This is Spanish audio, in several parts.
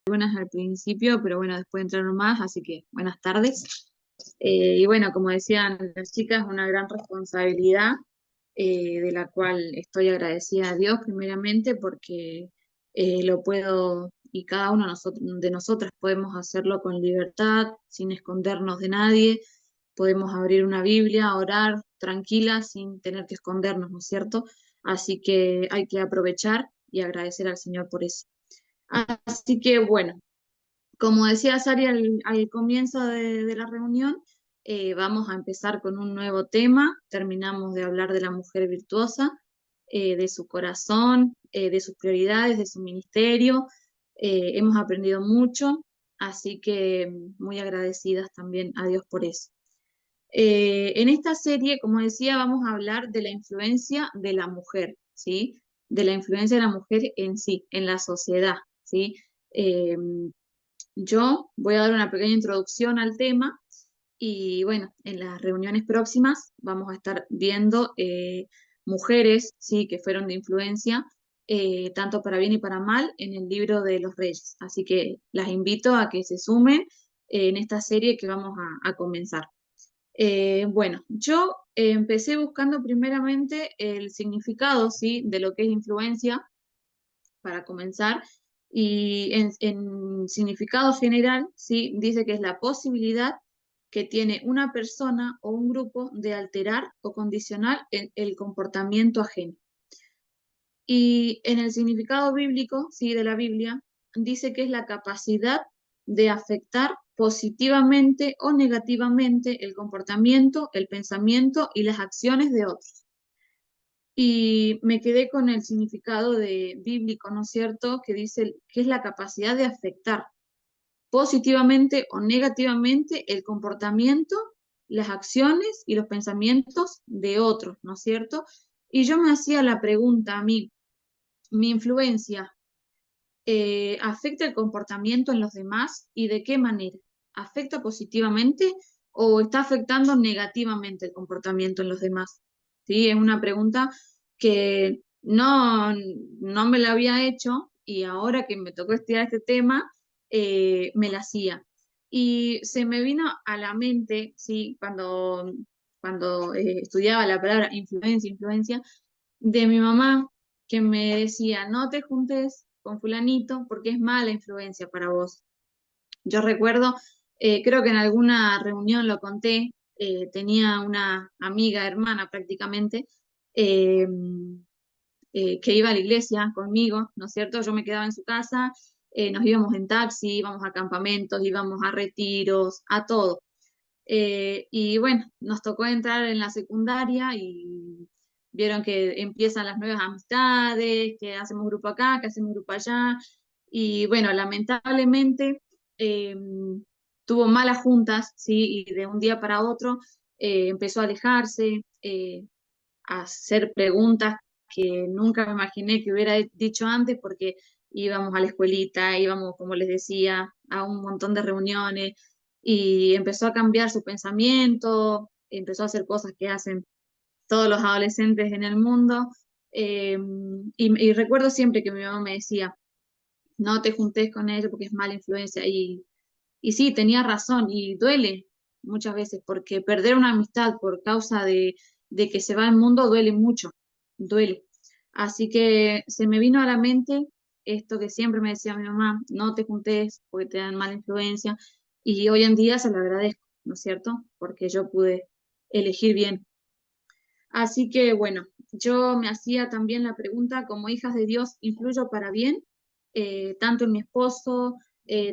Buenas al principio, pero bueno, después entraron más, así que buenas tardes. Y bueno, como decían las chicas, una gran responsabilidad de la cual estoy agradecida a Dios primeramente porque lo puedo y cada uno de nosotras podemos hacerlo con libertad, sin escondernos de nadie, podemos abrir una Biblia, orar tranquila sin tener que escondernos, ¿no es cierto? Así que hay que aprovechar y agradecer al Señor por eso. Así que bueno. Como decía Sari al comienzo de la reunión, vamos a empezar con un nuevo tema. Terminamos de hablar de la mujer virtuosa, de su corazón, de sus prioridades, de su ministerio. Hemos aprendido mucho, así que muy agradecidas también a Dios por eso. En esta serie, como decía, vamos a hablar de la influencia de la mujer, ¿sí? De la influencia de la mujer en sí, en la sociedad, ¿sí? Eh, yo voy a dar una pequeña introducción al tema y bueno, en las reuniones próximas vamos a estar viendo mujeres, sí, que fueron de influencia, tanto para bien y para mal, en el libro de los Reyes. Así que las invito a que se sumen en esta serie que vamos a comenzar. Bueno, yo empecé buscando primeramente el significado, sí, de lo que es influencia para comenzar. Y en significado general, sí, dice que es la posibilidad que tiene una persona o un grupo de alterar o condicionar el comportamiento ajeno. Y en el significado bíblico, sí, de la Biblia, dice que es la capacidad de afectar positivamente o negativamente el comportamiento, el pensamiento y las acciones de otros. Y me quedé con el significado de bíblico, ¿no es cierto?, que dice que es la capacidad de afectar positivamente o negativamente el comportamiento, las acciones y los pensamientos de otros, ¿no es cierto? Y yo me hacía la pregunta a mí, ¿mi influencia afecta el comportamiento en los demás y de qué manera? ¿Afecta positivamente o está afectando negativamente el comportamiento en los demás? ¿Sí? Es una pregunta que no me la había hecho y ahora que me tocó estudiar este tema, me la hacía. Y se me vino a la mente, ¿sí? Cuando estudiaba la palabra influencia, de mi mamá que me decía, no te juntes con fulanito porque es mala influencia para vos. Yo recuerdo, creo que en alguna reunión lo conté, tenía una amiga, hermana prácticamente, eh, que iba a la iglesia conmigo, ¿no es cierto? Yo me quedaba en su casa, nos íbamos en taxi, íbamos a campamentos, íbamos a retiros, a todo. Y bueno, nos tocó entrar en la secundaria y vieron que empiezan las nuevas amistades, que hacemos grupo acá, que hacemos grupo allá. Y bueno, lamentablemente eh, tuvo malas juntas, ¿sí? Y de un día para otro empezó a alejarse, a hacer preguntas que nunca me imaginé que hubiera dicho antes porque íbamos a la escuelita, íbamos, como les decía, a un montón de reuniones y empezó a cambiar su pensamiento, empezó a hacer cosas que hacen todos los adolescentes en el mundo. Y recuerdo siempre que mi mamá me decía, no te juntes con ella porque es mala influencia. Y sí, tenía razón y duele muchas veces porque perder una amistad por causa de que se va el mundo duele mucho, duele. Así que se me vino a la mente esto que siempre me decía mi mamá, no te juntes porque te dan mala influencia. Y hoy en día se lo agradezco, ¿no es cierto? Porque yo pude elegir bien. Así que bueno, yo me hacía también la pregunta, como hijas de Dios, ¿influyo para bien? Tanto en mi esposo,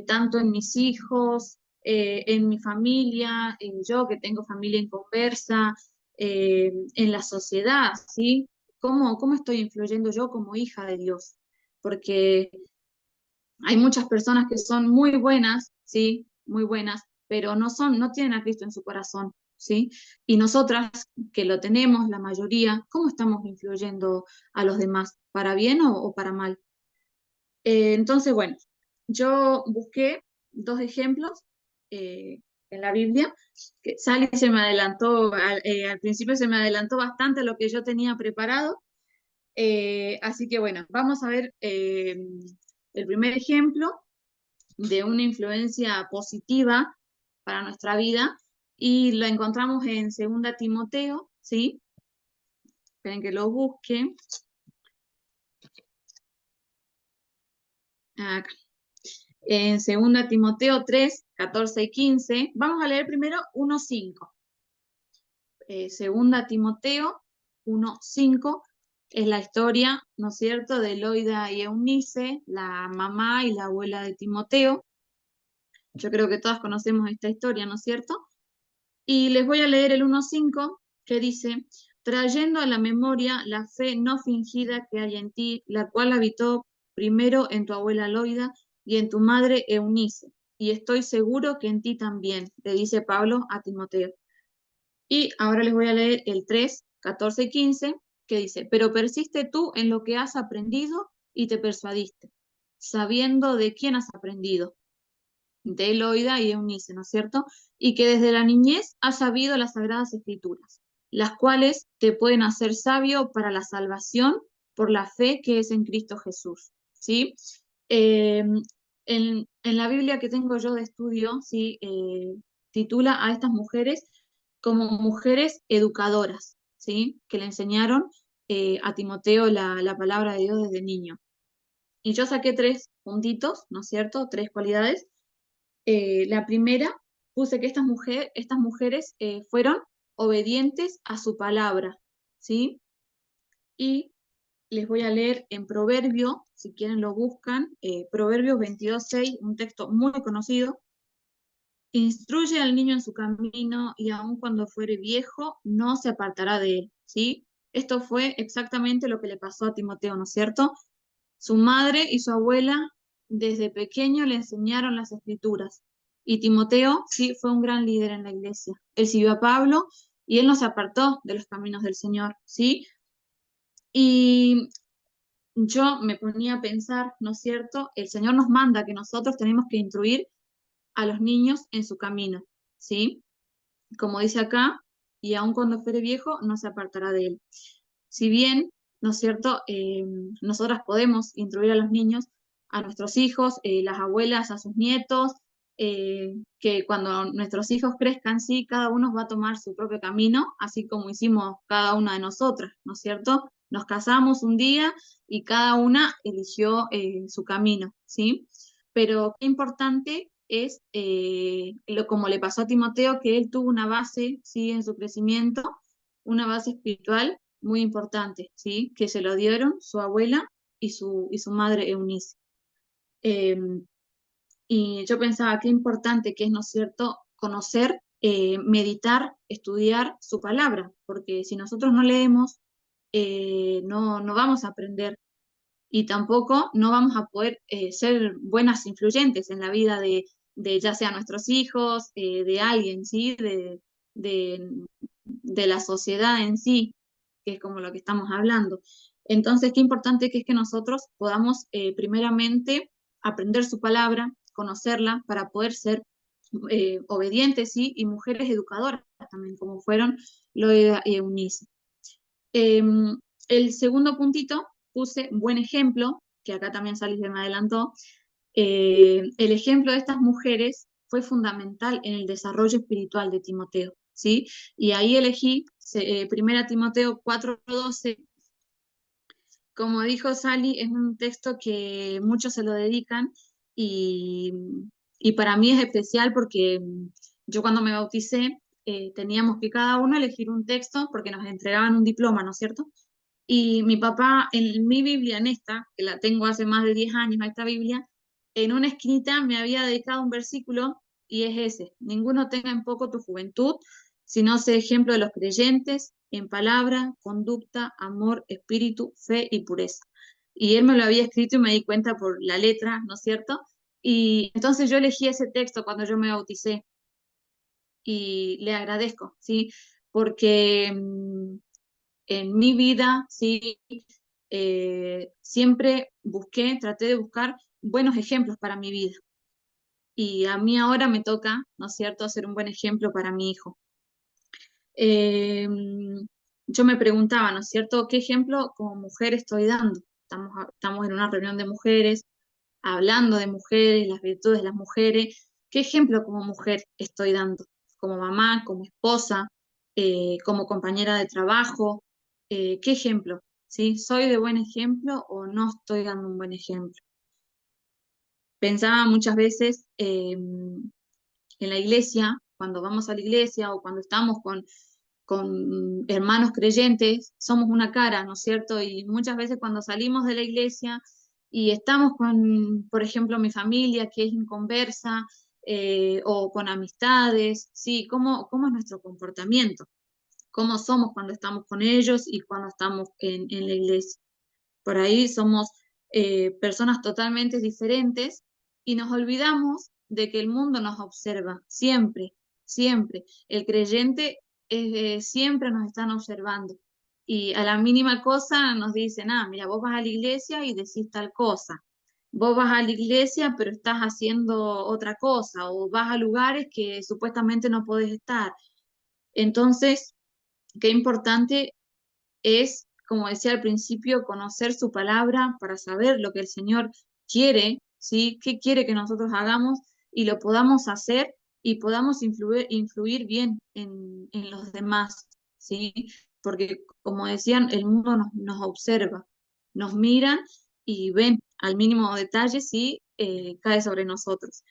tanto en mis hijos, en mi familia, en yo que tengo familia en conversa, en la sociedad, ¿sí? ¿Cómo estoy influyendo yo como hija de Dios? Porque hay muchas personas que son muy buenas, sí, muy buenas, pero no tienen a Cristo en su corazón, ¿sí? Y nosotras que lo tenemos, la mayoría, ¿cómo estamos influyendo a los demás? ¿Para bien o para mal? Entonces, bueno, yo busqué dos ejemplos en la Biblia, que Sally se me adelantó, al principio se me adelantó bastante a lo que yo tenía preparado, así que bueno, vamos a ver el primer ejemplo de una influencia positiva para nuestra vida, y lo encontramos en 2 Timoteo, ¿sí? Esperen que lo busque. Acá. En 2 Timoteo 3, 14 y 15. Vamos a leer primero 1:5. 2 Timoteo 1:5 es la historia, ¿no es cierto?, de Loida y Eunice, la mamá y la abuela de Timoteo. Yo creo que todas conocemos esta historia, ¿no es cierto? Y les voy a leer el 1:5, que dice: trayendo a la memoria la fe no fingida que hay en ti, la cual habitó primero en tu abuela Loida y en tu madre Eunice, y estoy seguro que en ti también, le dice Pablo a Timoteo. Y ahora les voy a leer el 3, 14 y 15, que dice: pero persiste tú en lo que has aprendido y te persuadiste, sabiendo de quién has aprendido, de Eloida y Eunice, ¿no es cierto? Y que desde la niñez has sabido las sagradas escrituras, las cuales te pueden hacer sabio para la salvación por la fe que es en Cristo Jesús, ¿sí? Eh, en la Biblia que tengo yo de estudio, ¿sí? Titula a estas mujeres como mujeres educadoras, ¿sí? Que le enseñaron a Timoteo la palabra de Dios desde niño. Y yo saqué 3 puntitos, ¿no es cierto? 3 cualidades. La primera, puse que estas mujeres fueron obedientes a su palabra, ¿sí? Y les voy a leer en Proverbio, si quieren lo buscan, Proverbios 22:6, un texto muy conocido. Instruye al niño en su camino y aun cuando fuere viejo, no se apartará de él, ¿sí? Esto fue exactamente lo que le pasó a Timoteo, ¿no es cierto? Su madre y su abuela desde pequeño le enseñaron las escrituras. Y Timoteo, sí, fue un gran líder en la iglesia. Él siguió a Pablo y él no se apartó de los caminos del Señor, ¿sí? Y yo me ponía a pensar, ¿no es cierto? El Señor nos manda que nosotros tenemos que instruir a los niños en su camino, ¿sí? Como dice acá, y aun cuando fuere viejo, no se apartará de él. Si bien, ¿no es cierto?, nosotras podemos instruir a los niños, a nuestros hijos, las abuelas a sus nietos, que cuando nuestros hijos crezcan, sí, cada uno va a tomar su propio camino, así como hicimos cada una de nosotras, ¿no es cierto? Nos casamos un día y cada una eligió su camino, ¿sí? Pero qué importante es, como le pasó a Timoteo, que él tuvo una base, ¿sí?, en su crecimiento, una base espiritual muy importante, ¿sí? Que se lo dieron su abuela y su madre Eunice. Eh, y yo pensaba qué importante que es, ¿no es cierto?, conocer, meditar, estudiar su palabra, porque si nosotros no leemos, no vamos a aprender, y tampoco no vamos a poder ser buenas influyentes en la vida de ya sea nuestros hijos, de alguien, ¿sí? De, de la sociedad en sí, que es como lo que estamos hablando. Entonces, qué importante que es que nosotros podamos primeramente aprender su palabra, conocerla, para poder ser obedientes, ¿sí? Y mujeres educadoras también, como fueron Loida y Eunice. El segundo puntito puse buen ejemplo, que acá también Salis me adelantó. El ejemplo de estas mujeres fue fundamental en el desarrollo espiritual de Timoteo, ¿sí? Y ahí elegí 1 Timoteo 4:12. Como dijo Sally, es un texto que muchos se lo dedican, y, y para mí es especial porque yo cuando me bauticé teníamos que cada uno elegir un texto porque nos entregaban un diploma, ¿no es cierto? Y mi papá, en mi Biblia, en esta, que la tengo hace más de 10 años, a esta Biblia, en una esquinita me había dedicado un versículo, y es ese: ninguno tenga en poco tu juventud, sino sé ejemplo de los creyentes en palabra, conducta, amor, espíritu, fe y pureza. Y él me lo había escrito y me di cuenta por la letra, ¿no es cierto? Y entonces yo elegí ese texto cuando yo me bauticé, y le agradezco, ¿sí? Porque en mi vida, sí, siempre traté de buscar buenos ejemplos para mi vida. Y a mí ahora me toca, ¿no es cierto?, ser un buen ejemplo para mi hijo. Eh, yo me preguntaba, ¿no es cierto?, ¿qué ejemplo como mujer estoy dando? Estamos en una reunión de mujeres, hablando de mujeres, las virtudes de las mujeres, ¿qué ejemplo como mujer estoy dando? Como mamá, como esposa, como compañera de trabajo, ¿qué ejemplo? ¿Sí? ¿Soy de buen ejemplo o no estoy dando un buen ejemplo? Pensaba muchas veces en la iglesia, cuando vamos a la iglesia o cuando estamos con hermanos creyentes, somos una cara, ¿no es cierto? Y muchas veces cuando salimos de la iglesia y estamos con, por ejemplo, mi familia que es inconversa, o con amistades, ¿sí? ¿Cómo es nuestro comportamiento? ¿Cómo somos cuando estamos con ellos y cuando estamos en la iglesia? Por ahí somos personas totalmente diferentes y nos olvidamos de que el mundo nos observa siempre, siempre. El creyente siempre nos están observando y a la mínima cosa nos dicen, ah, mira, vos vas a la iglesia y decís tal cosa. Vos vas a la iglesia pero estás haciendo otra cosa o vas a lugares que supuestamente no podés estar. Entonces, qué importante es, como decía al principio, conocer su palabra para saber lo que el Señor quiere, ¿sí? ¿Qué quiere que nosotros hagamos y lo podamos hacer y podamos influir bien en los demás, ¿sí? Porque, como decían, el mundo nos observa, nos miran y ven al mínimo detalle si cae sobre nosotros.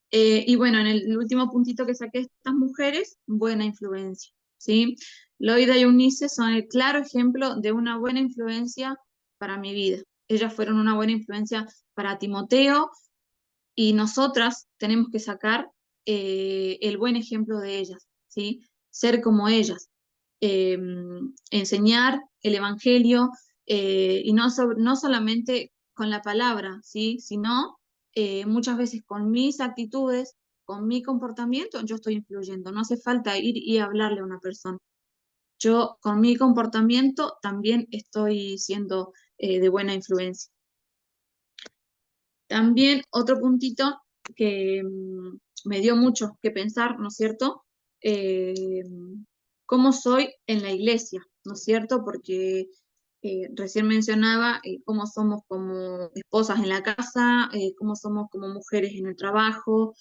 Y bueno, en el último puntito que saqué, estas mujeres, buena influencia, ¿sí? Loida y Eunice son el claro ejemplo de una buena influencia para mi vida. Ellas fueron una buena influencia para Timoteo y nosotras tenemos que sacar el buen ejemplo de ellas, ¿sí? Ser como ellas, eh, enseñar el Evangelio y no solamente con la palabra, ¿sí? Sino muchas veces con mis actitudes, con mi comportamiento, yo estoy influyendo. No hace falta ir y hablarle a una persona. Yo con mi comportamiento también estoy siendo de buena influencia. También otro puntito que me dio mucho que pensar, ¿no es cierto? Eh, ¿Cómo soy en la iglesia? ¿No es cierto? Porque recién mencionaba cómo somos como esposas en la casa, cómo somos como mujeres en el trabajo,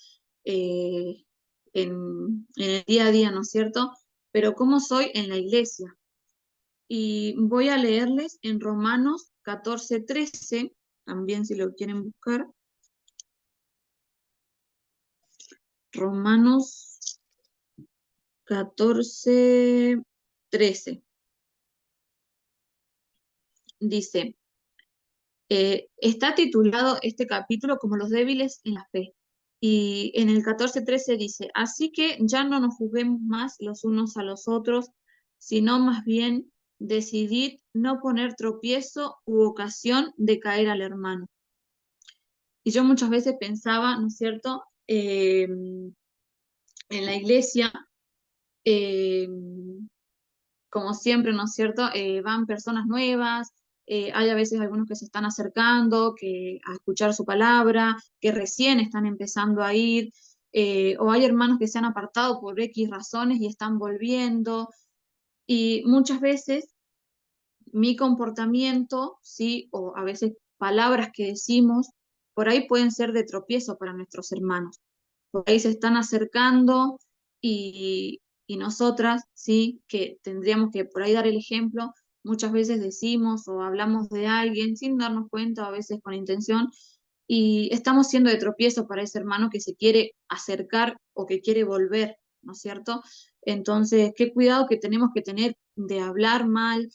eh, en el día a día, ¿no es cierto? Pero ¿cómo soy en la iglesia? Y voy a leerles en Romanos 14:13, también si lo quieren buscar. Romanos 14:13 dice, está titulado este capítulo como los débiles en la fe. Y en el 14:13 dice, así que ya no nos juzguemos más los unos a los otros, sino más bien decidid no poner tropiezo u ocasión de caer al hermano. Y yo muchas veces pensaba, ¿no es cierto?, en la iglesia, eh, como siempre, ¿no es cierto? Van personas nuevas, hay a veces algunos que se están acercando a escuchar su palabra, que recién están empezando a ir, o hay hermanos que se han apartado por X razones y están volviendo, y muchas veces mi comportamiento, ¿sí? O a veces palabras que decimos, por ahí pueden ser de tropiezo para nuestros hermanos. Por ahí se están acercando y nosotras, sí, que tendríamos que por ahí dar el ejemplo, muchas veces decimos o hablamos de alguien sin darnos cuenta, a veces con intención, y estamos siendo de tropiezo para ese hermano que se quiere acercar o que quiere volver, ¿no es cierto? Entonces, qué cuidado que tenemos que tener de hablar mal,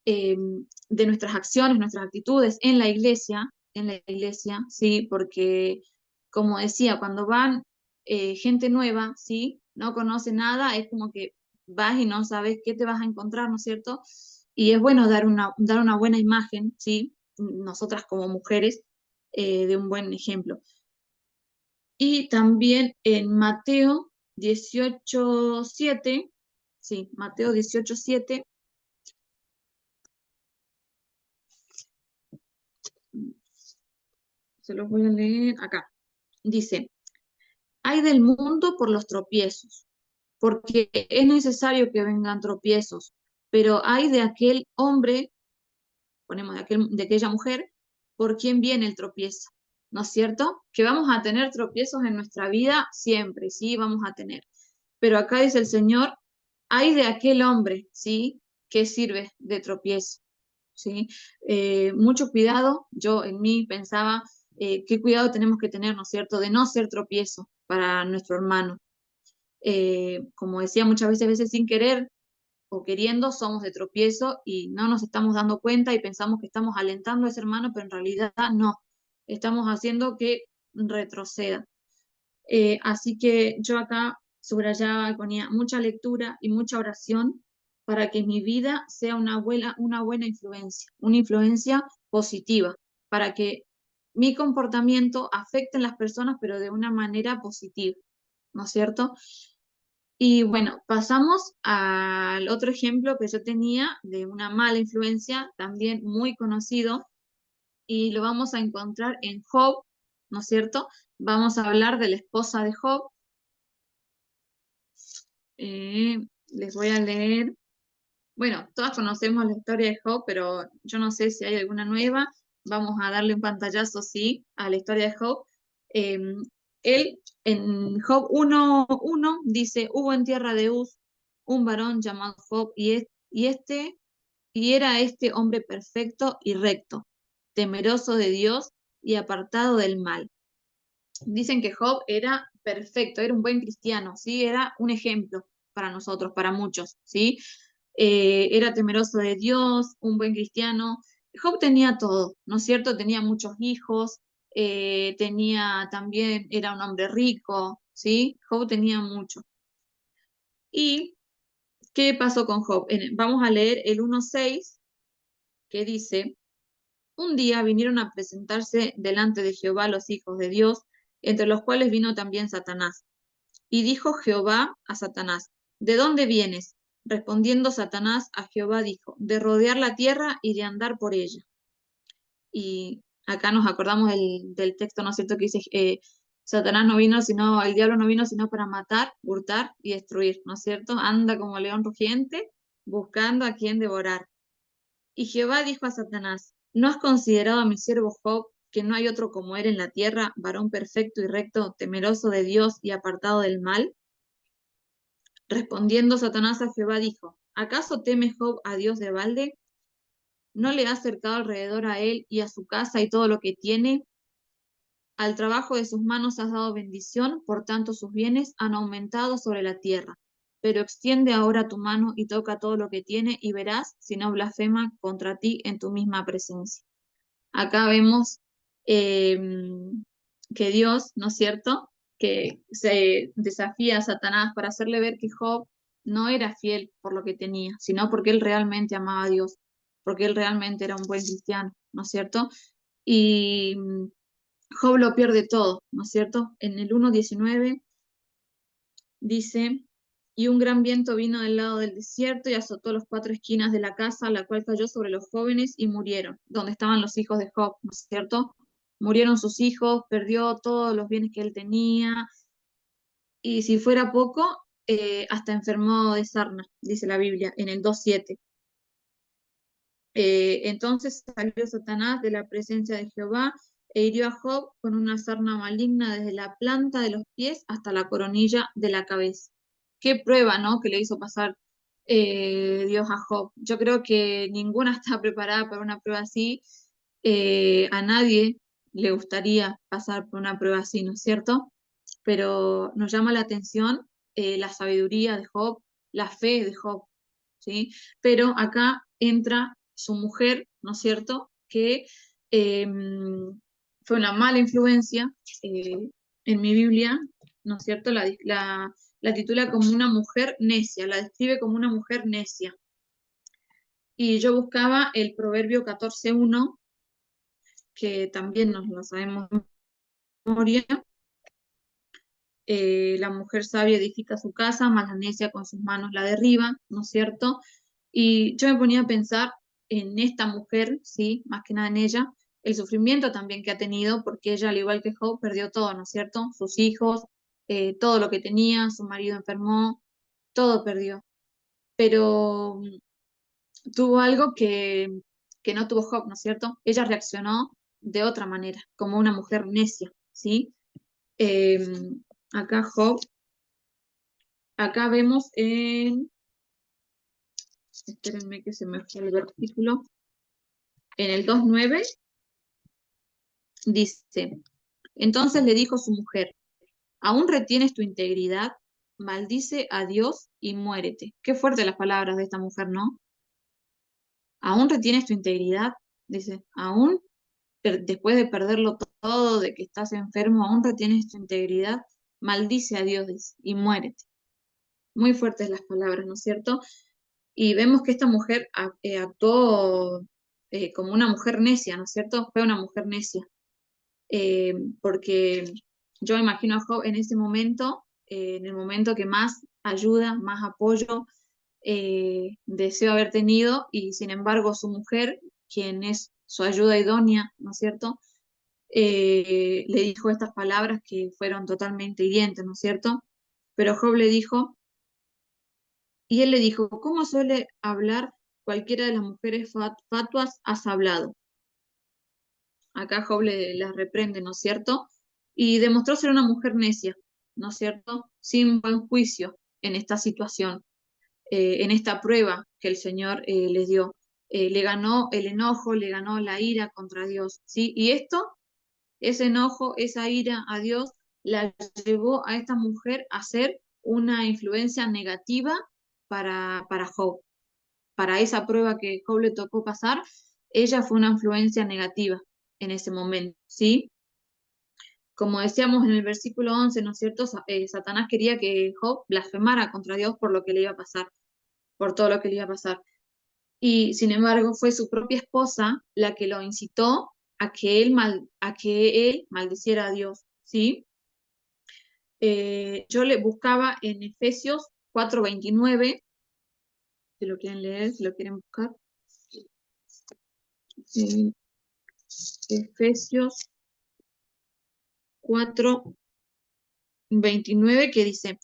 eh, de nuestras acciones, nuestras actitudes en la iglesia, ¿sí? Porque, como decía, cuando van gente nueva, ¿sí? No conoce nada, es como que vas y no sabes qué te vas a encontrar, ¿no es cierto? Y es bueno dar una buena imagen, ¿sí? Nosotras como mujeres, de un buen ejemplo. Y también en Mateo 18:7, sí, Mateo 18:7, se los voy a leer acá. Dice, hay del mundo por los tropiezos, porque es necesario que vengan tropiezos, pero hay de aquel hombre, ponemos de aquella mujer, por quien viene el tropiezo. ¿no es cierto? Que vamos a tener tropiezos en nuestra vida siempre, sí, vamos a tener. Pero acá dice el Señor, ay de aquel hombre, ¿sí? Que sirve de tropiezo, ¿sí? Mucho cuidado, yo en mí pensaba, qué cuidado tenemos que tener, ¿no es cierto?, de no ser tropiezo para nuestro hermano. Como decía muchas veces, sin querer o queriendo, somos de tropiezo y no nos estamos dando cuenta y pensamos que estamos alentando a ese hermano, pero en realidad no, estamos haciendo que retroceda. Así que yo acá subrayaba y ponía mucha lectura y mucha oración para que mi vida sea una buena influencia, una influencia positiva, para que mi comportamiento afecte a las personas, pero de una manera positiva, ¿no es cierto? Y bueno, pasamos al otro ejemplo que yo tenía de una mala influencia, también muy conocido, y lo vamos a encontrar en Job, ¿no es cierto? Vamos a hablar de la esposa de Job. Les voy a leer. Bueno, todas conocemos la historia de Job, pero yo no sé si hay alguna nueva. Vamos a darle un pantallazo, sí, a la historia de Job. Eh, Él, en Job 1:1, dice, hubo en tierra de Uz un varón llamado Job, y era este hombre perfecto y recto, temeroso de Dios y apartado del mal. Dicen que Job era perfecto, era un buen cristiano, ¿sí? Era un ejemplo para nosotros, para muchos, ¿sí? Era temeroso de Dios, un buen cristiano. Job tenía todo, ¿no es cierto? Tenía muchos hijos, tenía también, era un hombre rico, ¿sí? Job tenía mucho. ¿Y qué pasó con Job? Vamos a leer el 1:6, que dice, un día vinieron a presentarse delante de Jehová los hijos de Dios, entre los cuales vino también Satanás. Y dijo Jehová a Satanás, ¿de dónde vienes? Respondiendo Satanás a Jehová dijo, de rodear la tierra y de andar por ella. Y acá nos acordamos del texto, ¿no es cierto?, que dice, Satanás no vino sino, el diablo no vino sino para matar, hurtar y destruir, ¿no es cierto? Anda como león rugiente, buscando a quien devorar. Y Jehová dijo a Satanás, ¿no has considerado a mi siervo Job, que no hay otro como él en la tierra, varón perfecto y recto, temeroso de Dios y apartado del mal? Respondiendo Satanás a Jehová dijo, ¿acaso teme Job a Dios de balde? ¿No le ha cercado alrededor a él y a su casa y todo lo que tiene? Al trabajo de sus manos has dado bendición, por tanto sus bienes han aumentado sobre la tierra. Pero extiende ahora tu mano y toca todo lo que tiene y verás si no blasfema contra ti en tu misma presencia. Acá vemos eh, que Dios, ¿no es cierto?, que se desafía a Satanás para hacerle ver que Job no era fiel por lo que tenía, sino porque él realmente amaba a Dios, porque él realmente era un buen cristiano, ¿no es cierto? Y Job lo pierde todo, ¿no es cierto? En el 1:19 dice, y un gran viento vino del lado del desierto y azotó las cuatro esquinas de la casa, la cual cayó sobre los jóvenes y murieron, donde estaban los hijos de Job, ¿no es cierto? Murieron sus hijos, perdió todos los bienes que él tenía, y si fuera poco, hasta enfermó de sarna, dice la Biblia, en el 2:7. Entonces salió Satanás de la presencia de Jehová e hirió a Job con una sarna maligna desde la planta de los pies hasta la coronilla de la cabeza. Qué prueba, ¿no?, que le hizo pasar Dios a Job. Yo creo que ninguna está preparada para una prueba así. A nadie le gustaría pasar por una prueba así, ¿no es cierto? Pero nos llama la atención la sabiduría de Job, la fe de Job, ¿sí? Pero acá entra su mujer, ¿no es cierto?, que eh, fue una mala influencia en mi Biblia, ¿no es cierto? La titula como una mujer necia, la describe como una mujer necia. Y yo buscaba el Proverbio 14:1, que también nos lo sabemos de memoria. La mujer sabia edifica su casa, mas la necia con sus manos la derriba, ¿no es cierto? Y yo me ponía a pensar en esta mujer, sí, más que nada en ella, el sufrimiento también que ha tenido, porque ella, al igual que Job, perdió todo, ¿no es cierto? Sus hijos, todo lo que tenía, su marido enfermó, todo perdió. Pero tuvo algo que no tuvo Job, ¿no es cierto? Ella reaccionó de otra manera, como una mujer necia, ¿sí? Eh, acá Job, acá vemos espérenme que se me fue el versículo, en el 2:9 dice, entonces le dijo su mujer, ¿aún retienes tu integridad? Maldice a Dios y muérete. Qué fuertes las palabras de esta mujer, ¿no? ¿Aún retienes tu integridad? Dice, ¿aún después de perderlo todo, de que estás enfermo, aún retienes tu integridad? Maldice a Dios, dice, y muérete. Muy fuertes las palabras, ¿no es cierto? Y vemos que esta mujer actuó como una mujer necia, ¿no es cierto? Fue una mujer necia. Porque yo imagino a Job en ese momento, en el momento que más ayuda, más apoyo deseo haber tenido, y sin embargo su mujer, quien es su ayuda idónea, ¿no es cierto? Le dijo estas palabras que fueron totalmente hirientes, ¿no es cierto? Pero Job le dijo, y él le dijo, ¿cómo suele hablar cualquiera de las mujeres fatuas has hablado? Acá Job las reprende, ¿no es cierto? Y demostró ser una mujer necia, ¿no es cierto? Sin buen juicio en esta situación, en esta prueba que el Señor les dio. Le ganó el enojo, le ganó la ira contra Dios, ¿sí? Y esto, ese enojo, esa ira a Dios, la llevó a esta mujer a ser una influencia negativa para Job. Para esa prueba que Job le tocó pasar, ella fue una influencia negativa en ese momento, ¿sí? Como decíamos en el versículo 11, ¿no es cierto? Satanás quería que Job blasfemara contra Dios por lo que le iba a pasar, por todo lo que le iba a pasar. Y sin embargo, fue su propia esposa la que lo incitó a que él maldiciera a Dios, ¿sí? Yo le buscaba en Efesios 4:29, si lo quieren leer, si lo quieren buscar. Efesios 4:29 que dice,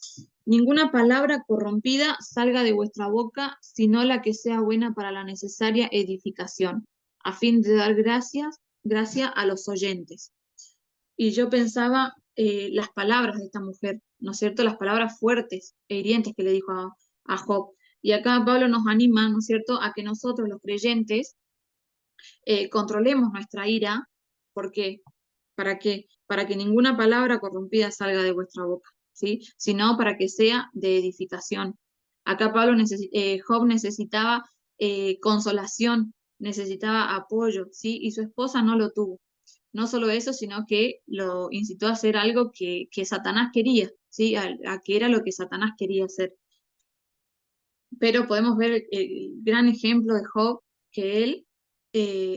ninguna palabra corrompida salga de vuestra boca, sino la que sea buena para la necesaria edificación, a fin de dar gracia a los oyentes. Y yo pensaba las palabras de esta mujer, ¿no es cierto? Las palabras fuertes e hirientes que le dijo a Job. Y acá Pablo nos anima, ¿no es cierto?, a que nosotros los creyentes controlemos nuestra ira. ¿Por qué? ¿Para qué? Para que ninguna palabra corrompida salga de vuestra boca, ¿sí? Sino para que sea de edificación. Acá Job necesitaba consolación, necesitaba apoyo, ¿sí? Y su esposa no lo tuvo. No solo eso, sino que lo incitó a hacer algo que Satanás quería, ¿sí? A que era lo que Satanás quería hacer. Pero podemos ver el gran ejemplo de Job, que él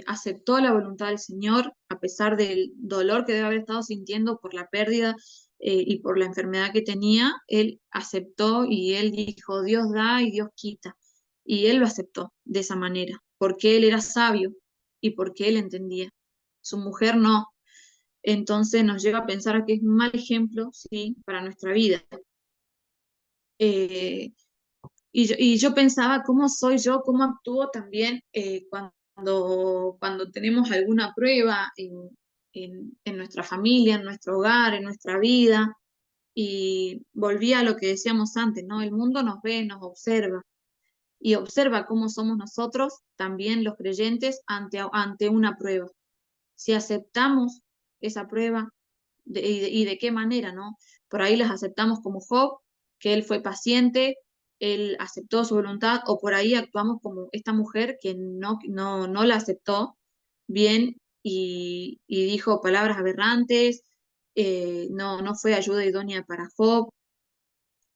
aceptó la voluntad del Señor a pesar del dolor que debe haber estado sintiendo por la pérdida y por la enfermedad que tenía. Él aceptó y él dijo, Dios da y Dios quita. Y él lo aceptó de esa manera, porque él era sabio y porque él entendía. Su mujer no. Entonces nos lleva a pensar a que es un mal ejemplo, ¿sí?, para nuestra vida. Eh, y yo pensaba cómo soy yo, cómo actúo también cuando tenemos alguna prueba en nuestra familia, en nuestro hogar, en nuestra vida. Y volví a lo que decíamos antes, ¿no? El mundo nos ve, nos observa y observa cómo somos nosotros, también los creyentes, ante una prueba. Si aceptamos esa prueba y de qué manera, ¿no? Por ahí las aceptamos como Job, que él fue paciente, él aceptó su voluntad, o por ahí actuamos como esta mujer que no la aceptó bien y dijo palabras aberrantes, no fue ayuda idónea para Job.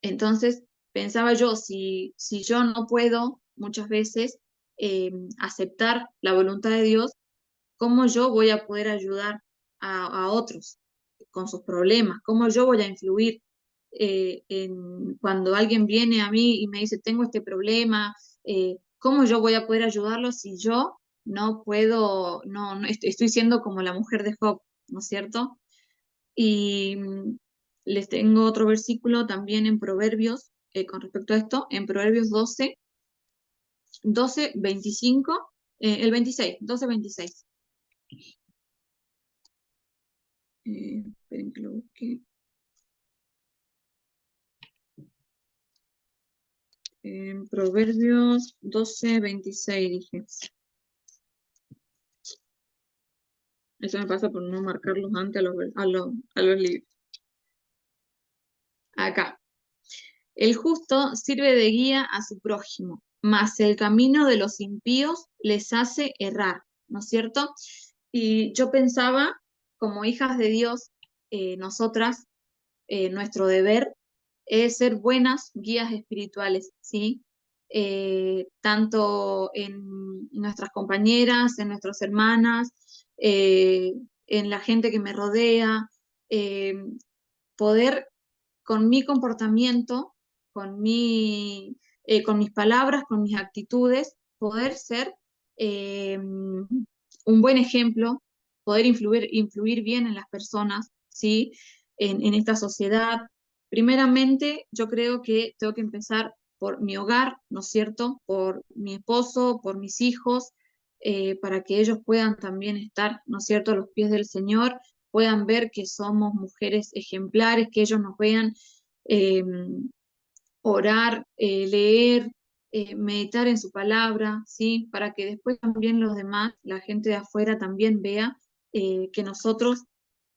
Entonces pensaba yo, si yo no puedo muchas veces aceptar la voluntad de Dios, ¿cómo yo voy a poder ayudar a otros con sus problemas? ¿Cómo yo voy a influir cuando alguien viene a mí y me dice, tengo este problema? ¿Cómo yo voy a poder ayudarlo si yo no puedo, no estoy siendo como la mujer de Job, ¿no es cierto? Y les tengo otro versículo también en Proverbios con respecto a esto, en Proverbios 12:25, el 26, 12:26. Esperen que lo busque. Proverbios 12:26 dije. Eso me pasa por no marcarlos antes a los libros. Acá. El justo sirve de guía a su prójimo, mas el camino de los impíos les hace errar, ¿no es cierto? Y yo pensaba, como hijas de Dios, nosotras, nuestro deber es ser buenas guías espirituales, ¿sí? Tanto en nuestras compañeras, en nuestras hermanas, en la gente que me rodea, eh, poder con mi comportamiento, con mis palabras, con mis actitudes, poder ser un buen ejemplo, poder influir bien en las personas, ¿sí? En esta sociedad. Primeramente, yo creo que tengo que empezar por mi hogar, ¿no es cierto? Por mi esposo, por mis hijos, para que ellos puedan también estar, ¿no es cierto?, a los pies del Señor, puedan ver que somos mujeres ejemplares, que ellos nos vean eh, orar, leer, meditar en su palabra, ¿sí? Para que después también los demás, la gente de afuera también vea que nosotros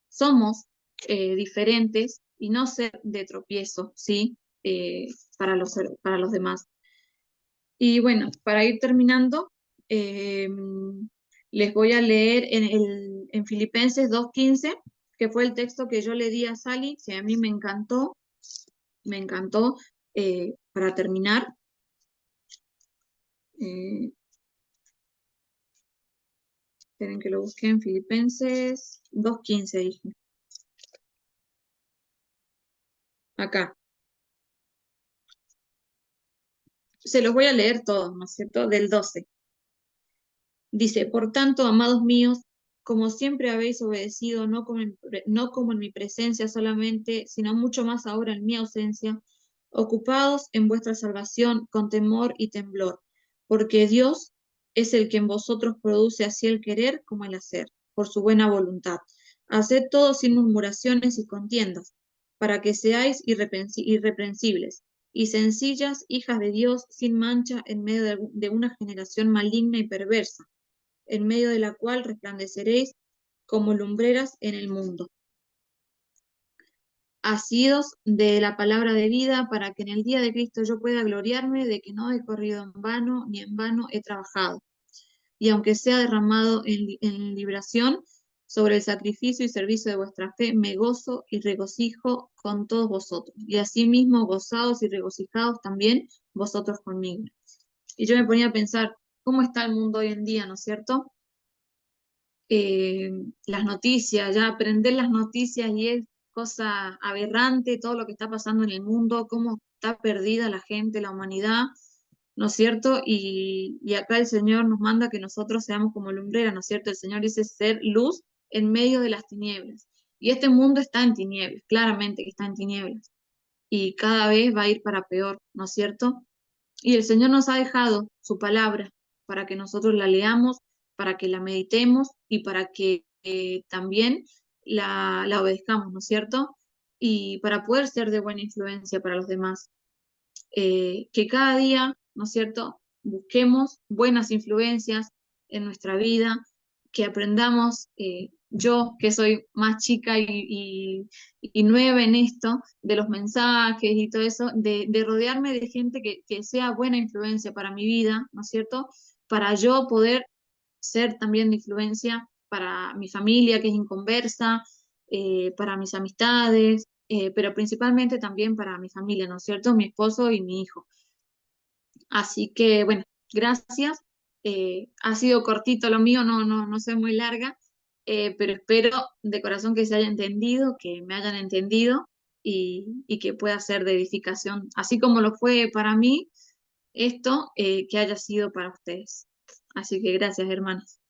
somos diferentes y no ser de tropiezo, ¿sí? Eh, para los demás. Y bueno, para ir terminando, eh, les voy a leer en Filipenses 2:15, que fue el texto que yo le di a Sally, que a mí me encantó, para terminar. Eh, Esperen que lo busque en Filipenses 2:15, dije. Acá. Se los voy a leer todos, ¿no es cierto? Del 12. Dice, por tanto, amados míos, como siempre habéis obedecido, no como en mi presencia solamente, sino mucho más ahora en mi ausencia, ocupados en vuestra salvación con temor y temblor, porque Dios es el que en vosotros produce así el querer como el hacer, por su buena voluntad. Haced todo sin murmuraciones y contiendas, para que seáis irreprensibles y sencillas hijas de Dios sin mancha en medio de una generación maligna y perversa, en medio de la cual resplandeceréis como lumbreras en el mundo, asidos de la palabra de vida, para que en el día de Cristo yo pueda gloriarme de que no he corrido en vano, ni en vano he trabajado. Y aunque sea derramado en libración sobre el sacrificio y servicio de vuestra fe, me gozo y regocijo con todos vosotros. Y asimismo gozados y regocijados también vosotros conmigo. Y yo me ponía a pensar, ¿cómo está el mundo hoy en día, no es cierto? Las noticias, ya aprender las noticias y es cosa aberrante todo lo que está pasando en el mundo, cómo está perdida la gente, la humanidad, ¿no es cierto? Y acá el Señor nos manda que nosotros seamos como lumbreras, ¿no es cierto? El Señor dice ser luz en medio de las tinieblas. Y este mundo está en tinieblas, claramente que está en tinieblas. Y cada vez va a ir para peor, ¿no es cierto? Y el Señor nos ha dejado su palabra para que nosotros la leamos, para que la meditemos y para que también la obedezcamos, ¿no es cierto? Y para poder ser de buena influencia para los demás. Que cada día, ¿no es cierto?, busquemos buenas influencias en nuestra vida, que aprendamos, yo que soy más chica y nueva en esto, de los mensajes y todo eso, de rodearme de gente que sea buena influencia para mi vida, ¿no es cierto?, para yo poder ser también de influencia para mi familia que es inconversa, para mis amistades, pero principalmente también para mi familia, ¿no es cierto? Mi esposo y mi hijo. Así que, bueno, gracias. Ha sido cortito lo mío, no soy muy larga, pero espero de corazón que se haya entendido, que me hayan entendido y que pueda ser de edificación, así como lo fue para mí, esto, que haya sido para ustedes. Así que gracias, hermanas.